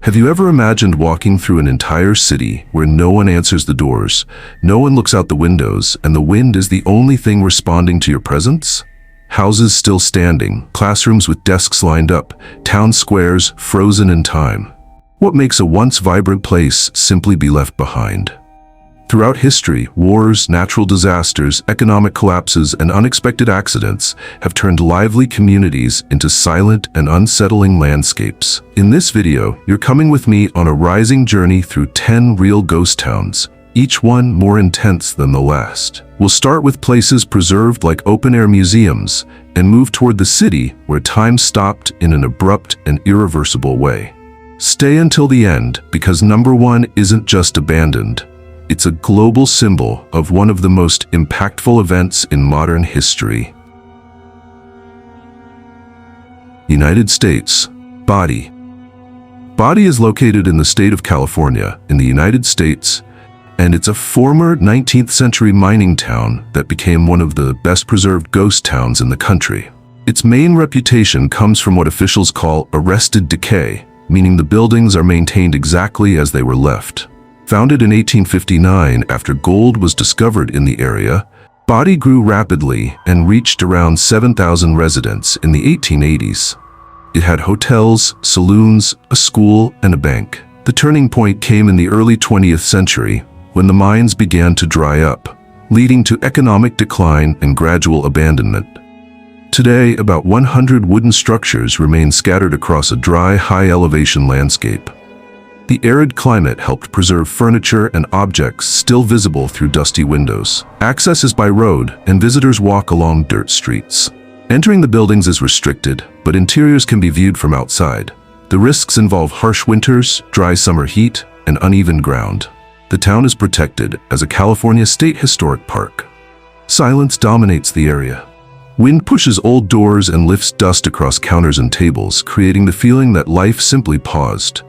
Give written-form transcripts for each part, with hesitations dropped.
Have you ever imagined walking through an entire city where no one answers the doors, no one looks out the windows, and the wind is the only thing responding to your presence? Houses still standing, classrooms with desks lined up, town squares frozen in time. What makes a once vibrant place simply be left behind? Throughout history, wars, natural disasters, economic collapses, and unexpected accidents have turned lively communities into silent and unsettling landscapes. In this video, you're coming with me on a rising journey through 10 real ghost towns, each one more intense than the last. We'll start with places preserved like open-air museums and move toward the city where time stopped in an abrupt and irreversible way. Stay until the end, because number 1 isn't just abandoned. It's a global symbol of one of the most impactful events in modern history. United States. Body. Body is located in the state of California, in the United States, and it's a former 19th century mining town that became one of the best preserved ghost towns in the country. Its main reputation comes from what officials call arrested decay, meaning the buildings are maintained exactly as they were left. Founded in 1859 after gold was discovered in the area, Body grew rapidly and reached around 7,000 residents in the 1880s. It had hotels, saloons, a school, and a bank. The turning point came in the early 20th century when the mines began to dry up, leading to economic decline and gradual abandonment. Today, about 100 wooden structures remain scattered across a dry, high-elevation landscape. The arid climate helped preserve furniture and objects still visible through dusty windows. Access is by road, and visitors walk along dirt streets. Entering the buildings is restricted, but interiors can be viewed from outside. The risks involve harsh winters, dry summer heat, and uneven ground. The town is protected as a California State Historic Park. Silence dominates the area. Wind pushes old doors and lifts dust across counters and tables, creating the feeling that life simply paused.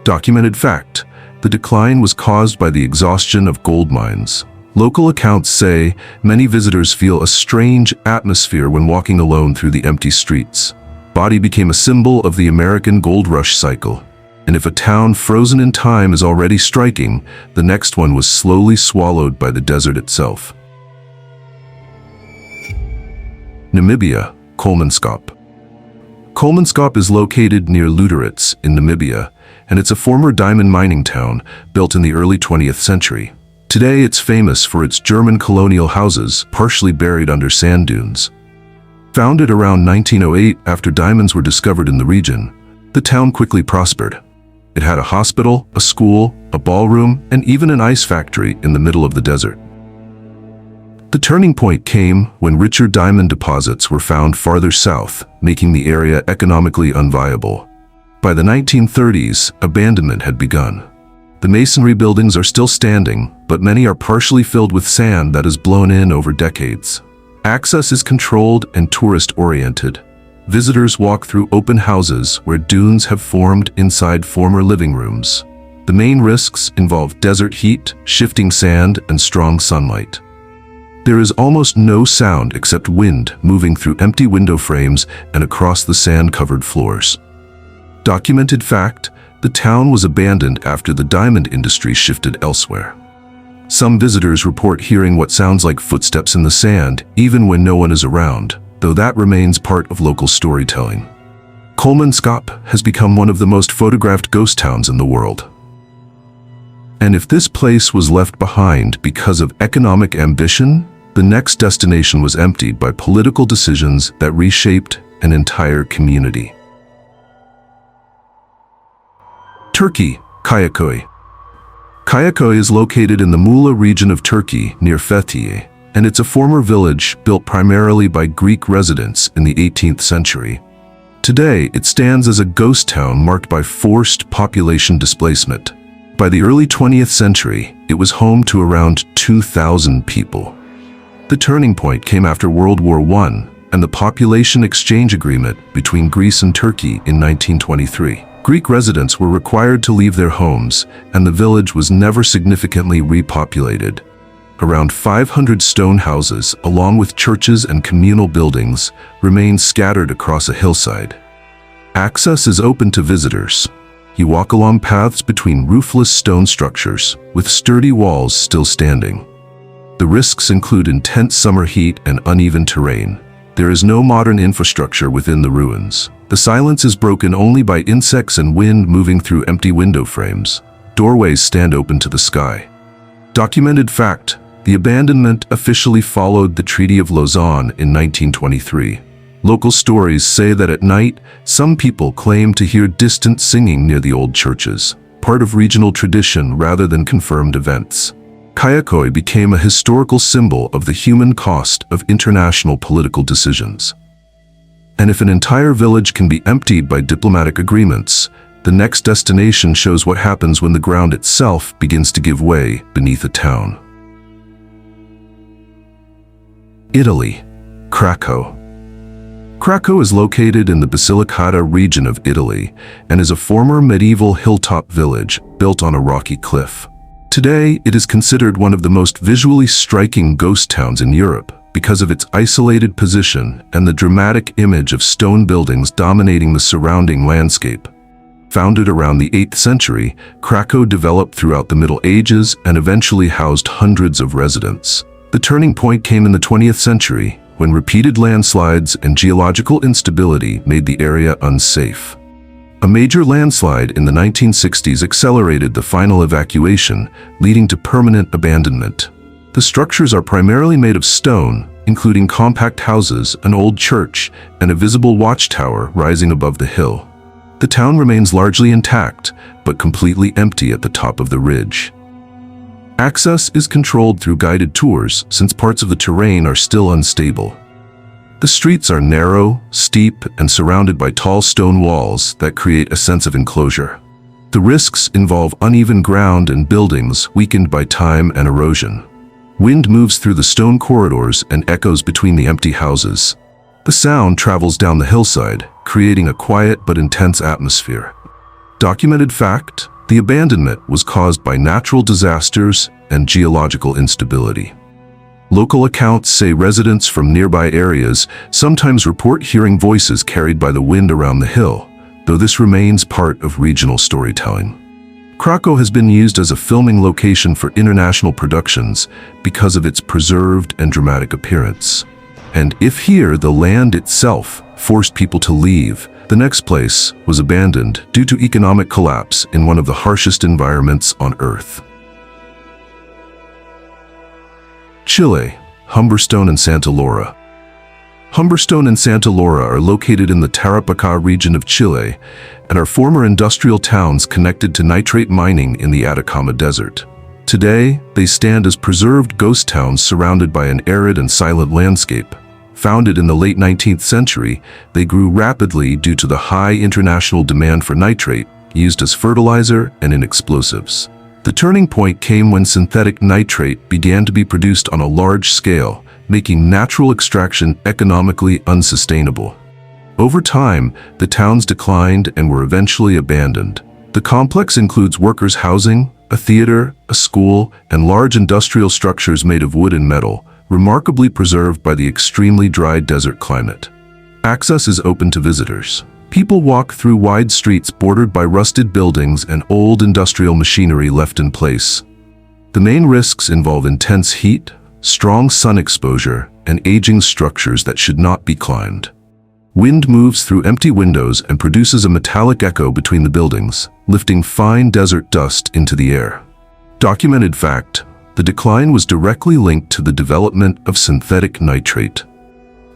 Documented fact: the decline was caused by the exhaustion of gold mines. Local accounts say many visitors feel a strange atmosphere when walking alone through the empty streets. Body became a symbol of the American gold rush cycle. And if a town frozen in time is already striking, the next one was slowly swallowed by the desert itself. Namibia, Kolmanskop. Kolmanskop is located near Lüderitz in Namibia, and it's a former diamond mining town built in the early 20th century. Today it's famous for its German colonial houses, partially buried under sand dunes. Founded around 1908 after diamonds were discovered in the region, the town quickly prospered. It had a hospital, a school, a ballroom, and even an ice factory in the middle of the desert. The turning point came when richer diamond deposits were found farther south, making the area economically unviable. By the 1930s, abandonment had begun. The masonry buildings are still standing, but many are partially filled with sand that has blown in over decades. Access is controlled and tourist-oriented. Visitors walk through open houses where dunes have formed inside former living rooms. The main risks involve desert heat, shifting sand, and strong sunlight. There is almost no sound except wind moving through empty window frames and across the sand-covered floors. Documented fact: the town was abandoned after the diamond industry shifted elsewhere. Some visitors report hearing what sounds like footsteps in the sand, even when no one is around, though that remains part of local storytelling. Kolmanskop has become one of the most photographed ghost towns in the world. And if this place was left behind because of economic ambition, the next destination was emptied by political decisions that reshaped an entire community. Turkey, Kayaköy. Kayaköy is located in the Muğla region of Turkey near Fethiye, and it's a former village built primarily by Greek residents in the 18th century. Today, it stands as a ghost town marked by forced population displacement. By the early 20th century, it was home to around 2,000 people. The turning point came after World War I and the population exchange agreement between Greece and Turkey in 1923. Greek residents were required to leave their homes, and the village was never significantly repopulated. Around 500 stone houses, along with churches and communal buildings, remain scattered across a hillside. Access is open to visitors. you walk along paths between roofless stone structures, with sturdy walls still standing. The risks include intense summer heat and uneven terrain. There is no modern infrastructure within the ruins. The silence is broken only by insects and wind moving through empty window frames. Doorways stand open to the sky. Documented fact: the abandonment officially followed the Treaty of Lausanne in 1923. Local stories say that at night, some people claim to hear distant singing near the old churches, part of regional tradition rather than confirmed events. Kayakoi became a historical symbol of the human cost of international political decisions. And if an entire village can be emptied by diplomatic agreements, the next destination shows what happens when the ground itself begins to give way beneath a town. Italy, Krakow. Krakow is located in the Basilicata region of Italy and is a former medieval hilltop village built on a rocky cliff. Today, it is considered one of the most visually striking ghost towns in Europe because of its isolated position and the dramatic image of stone buildings dominating the surrounding landscape. Founded around the 8th century, Krakow developed throughout the Middle Ages and eventually housed hundreds of residents. The turning point came in the 20th century, when repeated landslides and geological instability made the area unsafe. A major landslide in the 1960s accelerated the final evacuation, leading to permanent abandonment. The structures are primarily made of stone, including compact houses, an old church, and a visible watchtower rising above the hill. The town remains largely intact, but completely empty at the top of the ridge. Access is controlled through guided tours since parts of the terrain are still unstable. The streets are narrow, steep, and surrounded by tall stone walls that create a sense of enclosure. The risks involve uneven ground and buildings weakened by time and erosion. Wind moves through the stone corridors and echoes between the empty houses. The sound travels down the hillside, creating a quiet but intense atmosphere. Documented fact: the abandonment was caused by natural disasters and geological instability. Local accounts say residents from nearby areas sometimes report hearing voices carried by the wind around the hill, though this remains part of regional storytelling. Krakow has been used as a filming location for international productions because of its preserved and dramatic appearance. And if here the land itself forced people to leave, the next place was abandoned due to economic collapse in one of the harshest environments on Earth. Chile, Humberstone and Santa Laura. Humberstone and Santa Laura are located in the Tarapacá region of Chile and are former industrial towns connected to nitrate mining in the Atacama Desert. Today, they stand as preserved ghost towns surrounded by an arid and silent landscape. Founded in the late 19th century, they grew rapidly due to the high international demand for nitrate used as fertilizer and in explosives. The turning point came when synthetic nitrate began to be produced on a large scale, making natural extraction economically unsustainable. Over time, the towns declined and were eventually abandoned. The complex includes workers' housing, a theater, a school, and large industrial structures made of wood and metal, remarkably preserved by the extremely dry desert climate. Access is open to visitors. People walk through wide streets bordered by rusted buildings and old industrial machinery left in place. The main risks involve intense heat, strong sun exposure, and aging structures that should not be climbed. Wind moves through empty windows and produces a metallic echo between the buildings, lifting fine desert dust into the air. Documented fact: the decline was directly linked to the development of synthetic nitrate.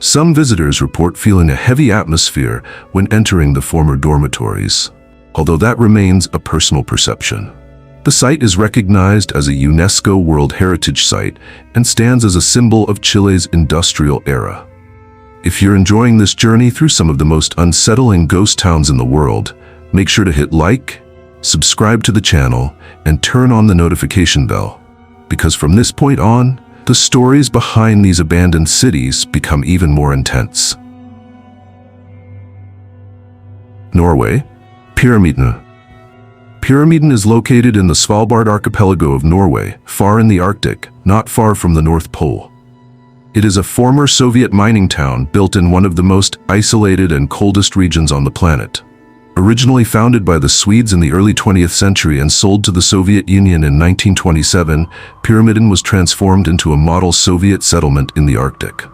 Some visitors report feeling a heavy atmosphere when entering the former dormitories, although that remains a personal perception. The site is recognized as a UNESCO World Heritage Site and stands as a symbol of Chile's industrial era. If you're enjoying this journey through some of the most unsettling ghost towns in the world, make sure to hit like, subscribe to the channel, and turn on the notification bell, because from this point on, the stories behind these abandoned cities become even more intense. Norway, Pyramiden. Pyramiden is located in the Svalbard archipelago of Norway, far in the Arctic, not far from the North Pole. It is a former Soviet mining town built in one of the most isolated and coldest regions on the planet. Originally founded by the Swedes in the early 20th century and sold to the Soviet Union in 1927, Pyramiden was transformed into a model Soviet settlement in the Arctic.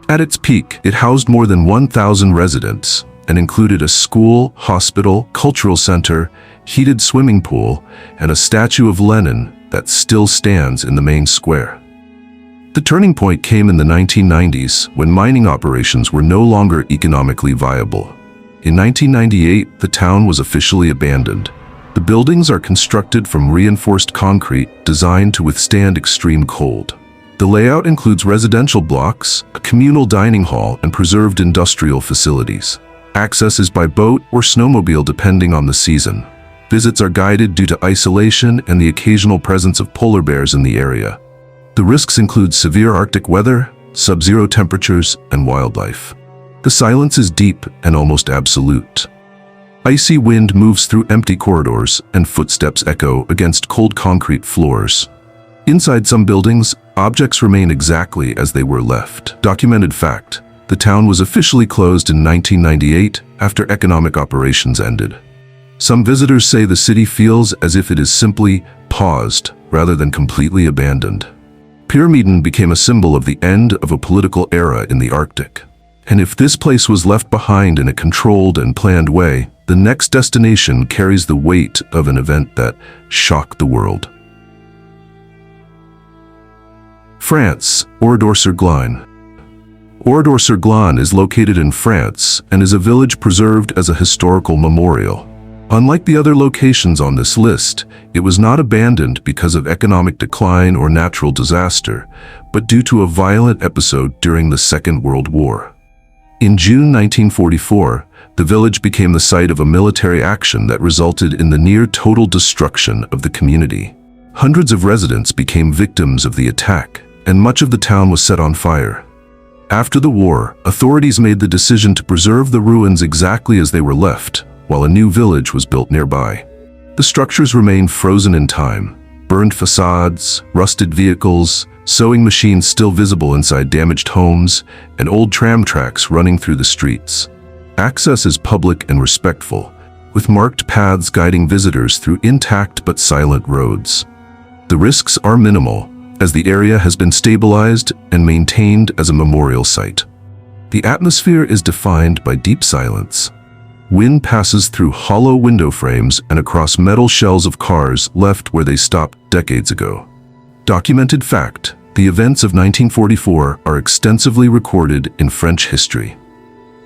At its peak, it housed more than 1,000 residents and included a school, hospital, cultural center, heated swimming pool, and a statue of Lenin that still stands in the main square. The turning point came in the 1990s when mining operations were no longer economically viable. In 1998, the town was officially abandoned. The buildings are constructed from reinforced concrete designed to withstand extreme cold. The layout includes residential blocks, a communal dining hall, and preserved industrial facilities. Access is by boat or snowmobile depending on the season. Visits are guided due to isolation and the occasional presence of polar bears in the area. The risks include severe Arctic weather, sub-zero temperatures, and wildlife. The silence is deep and almost absolute. Icy wind moves through empty corridors, and footsteps echo against cold concrete floors. Inside some buildings, objects remain exactly as they were left. Documented fact: the town was officially closed in 1998 after economic operations ended. Some visitors say the city feels as if it is simply paused rather than completely abandoned. Pyramiden became a symbol of the end of a political era in the Arctic. And if this place was left behind in a controlled and planned way, the next destination carries the weight of an event that shocked the world. France, Oradour-sur-Glane. Oradour-sur-Glane is located in France and is a village preserved as a historical memorial. Unlike the other locations on this list, it was not abandoned because of economic decline or natural disaster, but due to a violent episode during the Second World War. In June 1944, the village became the site of a military action that resulted in the near-total destruction of the community. Hundreds of residents became victims of the attack, and much of the town was set on fire. After the war, authorities made the decision to preserve the ruins exactly as they were left, while a new village was built nearby. The structures remained frozen in time. Burned facades, rusted vehicles, sewing machines still visible inside damaged homes, and old tram tracks running through the streets. Access is public and respectful, with marked paths guiding visitors through intact but silent roads. The risks are minimal, as the area has been stabilized and maintained as a memorial site. The atmosphere is defined by deep silence. Wind passes through hollow window frames and across metal shells of cars left where they stopped decades ago. Documented fact: the events of 1944 are extensively recorded in French history.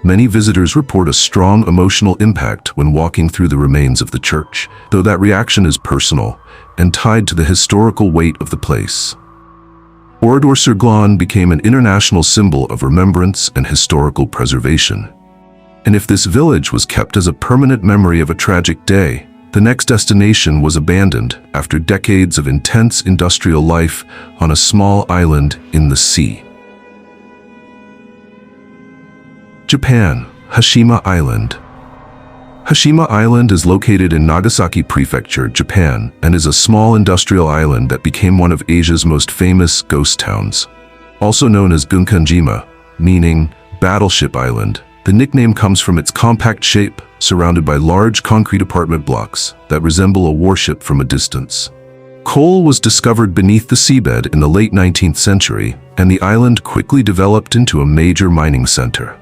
Many visitors report a strong emotional impact when walking through the remains of the church, though that reaction is personal and tied to the historical weight of the place. Oradour-sur-Glane became an international symbol of remembrance and historical preservation. And if this village was kept as a permanent memory of a tragic day, the next destination was abandoned after decades of intense industrial life on a small island in the sea. Japan, Hashima Island. Hashima Island is located in Nagasaki Prefecture, Japan, and is a small industrial island that became one of Asia's most famous ghost towns. Also known as Gunkanjima, meaning Battleship Island, the nickname comes from its compact shape, surrounded by large concrete apartment blocks that resemble a warship from a distance. Coal was discovered beneath the seabed in the late 19th century, and the island quickly developed into a major mining center.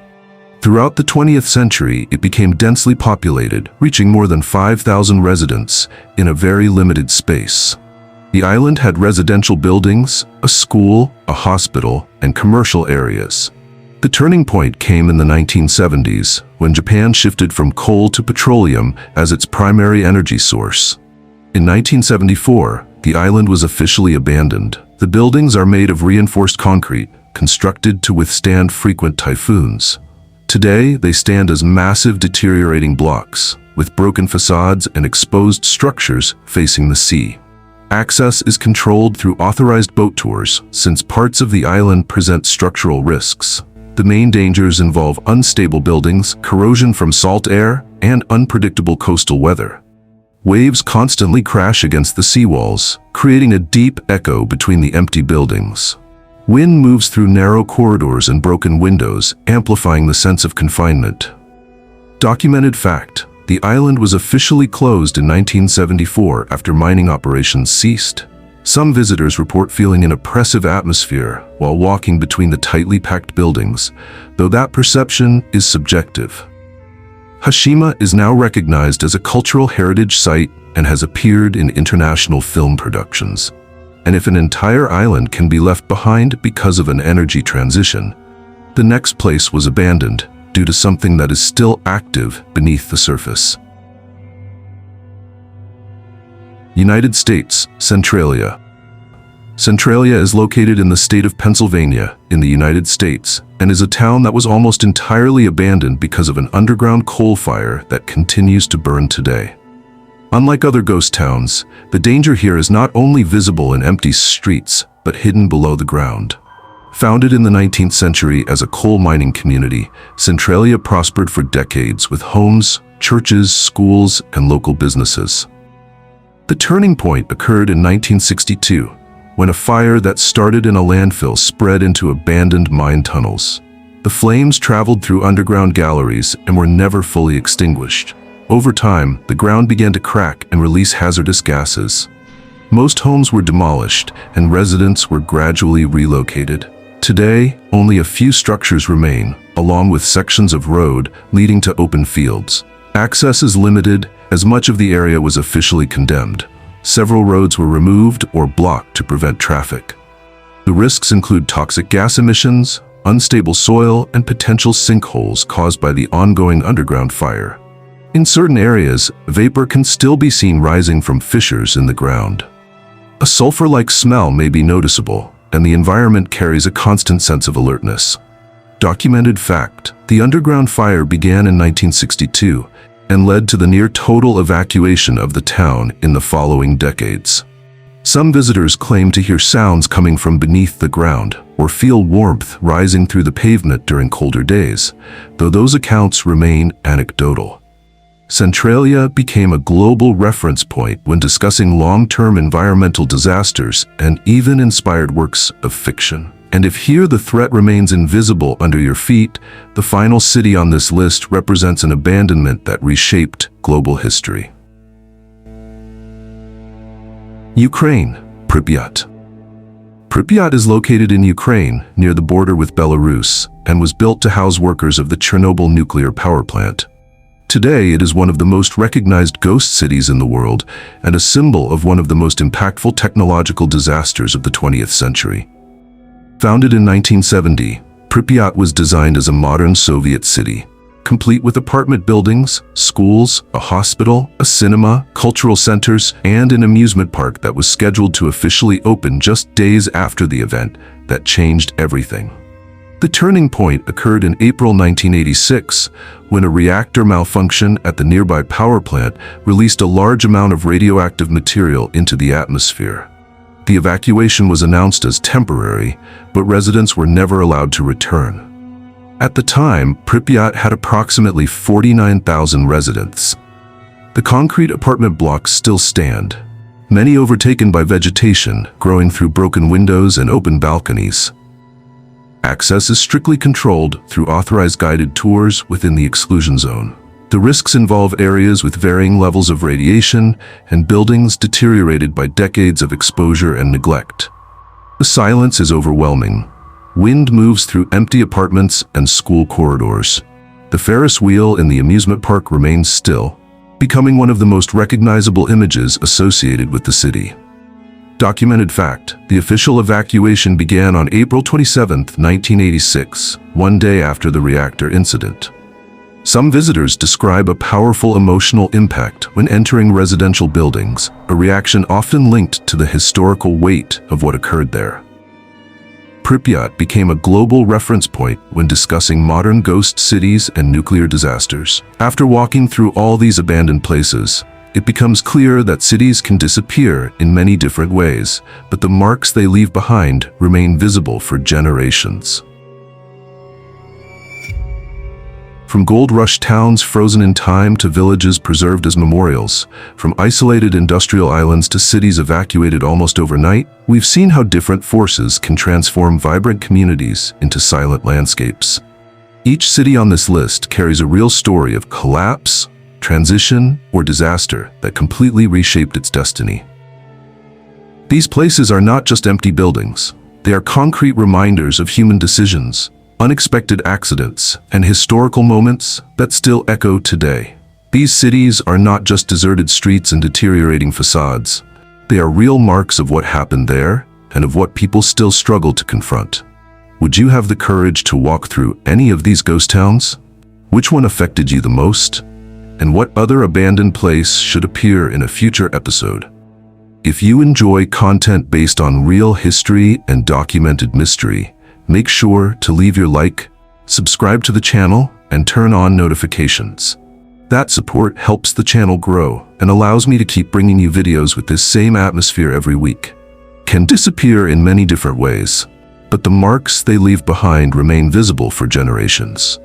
Throughout the 20th century, it became densely populated, reaching more than 5,000 residents in a very limited space. The island had residential buildings, a school, a hospital, and commercial areas. The turning point came in the 1970s, when Japan shifted from coal to petroleum as its primary energy source. In 1974, the island was officially abandoned. The buildings are made of reinforced concrete, constructed to withstand frequent typhoons. Today, they stand as massive deteriorating blocks, with broken facades and exposed structures facing the sea. Access is controlled through authorized boat tours, since parts of the island present structural risks. The main dangers involve unstable buildings, corrosion from salt air, and unpredictable coastal weather. Waves constantly crash against the seawalls, creating a deep echo between the empty buildings. Wind moves through narrow corridors and broken windows, amplifying the sense of confinement. Documented fact: The island was officially closed in 1974 after mining operations ceased. Some visitors report feeling an oppressive atmosphere while walking between the tightly packed buildings, though that perception is subjective. Hashima is now recognized as a cultural heritage site and has appeared in international film productions. And if an entire island can be left behind because of an energy transition, the next place was abandoned due to something that is still active beneath the surface. United States, Centralia. Centralia is located in the state of Pennsylvania, in the United States, and is a town that was almost entirely abandoned because of an underground coal fire that continues to burn today. Unlike other ghost towns, the danger here is not only visible in empty streets, but hidden below the ground. Founded in the 19th century as a coal mining community, Centralia prospered for decades with homes, churches, schools, and local businesses. The turning point occurred in 1962, when a fire that started in a landfill spread into abandoned mine tunnels. The flames traveled through underground galleries and were never fully extinguished. Over time, the ground began to crack and release hazardous gases. Most homes were demolished, and residents were gradually relocated. Today, only a few structures remain, along with sections of road leading to open fields. Access is limited, as much of the area was officially condemned. Several roads were removed or blocked to prevent traffic. The risks include toxic gas emissions, unstable soil, and potential sinkholes caused by the ongoing underground fire. In certain areas, vapor can still be seen rising from fissures in the ground. A sulfur-like smell may be noticeable, and the environment carries a constant sense of alertness. Documented fact: the underground fire began in 1962 and led to the near-total evacuation of the town in the following decades. Some visitors claim to hear sounds coming from beneath the ground or feel warmth rising through the pavement during colder days, though those accounts remain anecdotal. Centralia became a global reference point when discussing long-term environmental disasters and even inspired works of fiction. And if here the threat remains invisible under your feet, the final city on this list represents an abandonment that reshaped global history. Ukraine, Pripyat. Pripyat is located in Ukraine, near the border with Belarus, and was built to house workers of the Chernobyl nuclear power plant. Today, it is one of the most recognized ghost cities in the world and a symbol of one of the most impactful technological disasters of the 20th century. Founded in 1970, Pripyat was designed as a modern Soviet city, complete with apartment buildings, schools, a hospital, a cinema, cultural centers, and an amusement park that was scheduled to officially open just days after the event that changed everything. The turning point occurred in April 1986, when a reactor malfunction at the nearby power plant released a large amount of radioactive material into the atmosphere. The evacuation was announced as temporary, but residents were never allowed to return. At the time, Pripyat had approximately 49,000 residents. The concrete apartment blocks still stand, many overtaken by vegetation growing through broken windows and open balconies. Access is strictly controlled through authorized guided tours within the exclusion zone. The risks involve areas with varying levels of radiation and buildings deteriorated by decades of exposure and neglect. The silence is overwhelming. Wind moves through empty apartments and school corridors. The Ferris wheel in the amusement park remains still, becoming one of the most recognizable images associated with the city. Documented fact: the official evacuation began on April 27, 1986, one day after the reactor incident. Some visitors describe a powerful emotional impact when entering residential buildings, a reaction often linked to the historical weight of what occurred there. Pripyat became a global reference point when discussing modern ghost cities and nuclear disasters. After walking through all these abandoned places, it becomes clear that cities can disappear in many different ways, but the marks they leave behind remain visible for generations. From gold rush towns frozen in time to villages preserved as memorials, from isolated industrial islands to cities evacuated almost overnight, we've seen how different forces can transform vibrant communities into silent landscapes. Each city on this list carries a real story of collapse, transition, or disaster that completely reshaped its destiny. These places are not just empty buildings. They are concrete reminders of human decisions, unexpected accidents, and historical moments that still echo today. These cities are not just deserted streets and deteriorating facades. They are real marks of what happened there and of what people still struggle to confront. Would you have the courage to walk through any of these ghost towns? Which one affected you the most? And what other abandoned place should appear in a future episode? If you enjoy content based on real history and documented mystery, make sure to leave your like, subscribe to the channel, and turn on notifications. That support helps the channel grow and allows me to keep bringing you videos with this same atmosphere every week. Can disappear in many different ways, but the marks they leave behind remain visible for generations.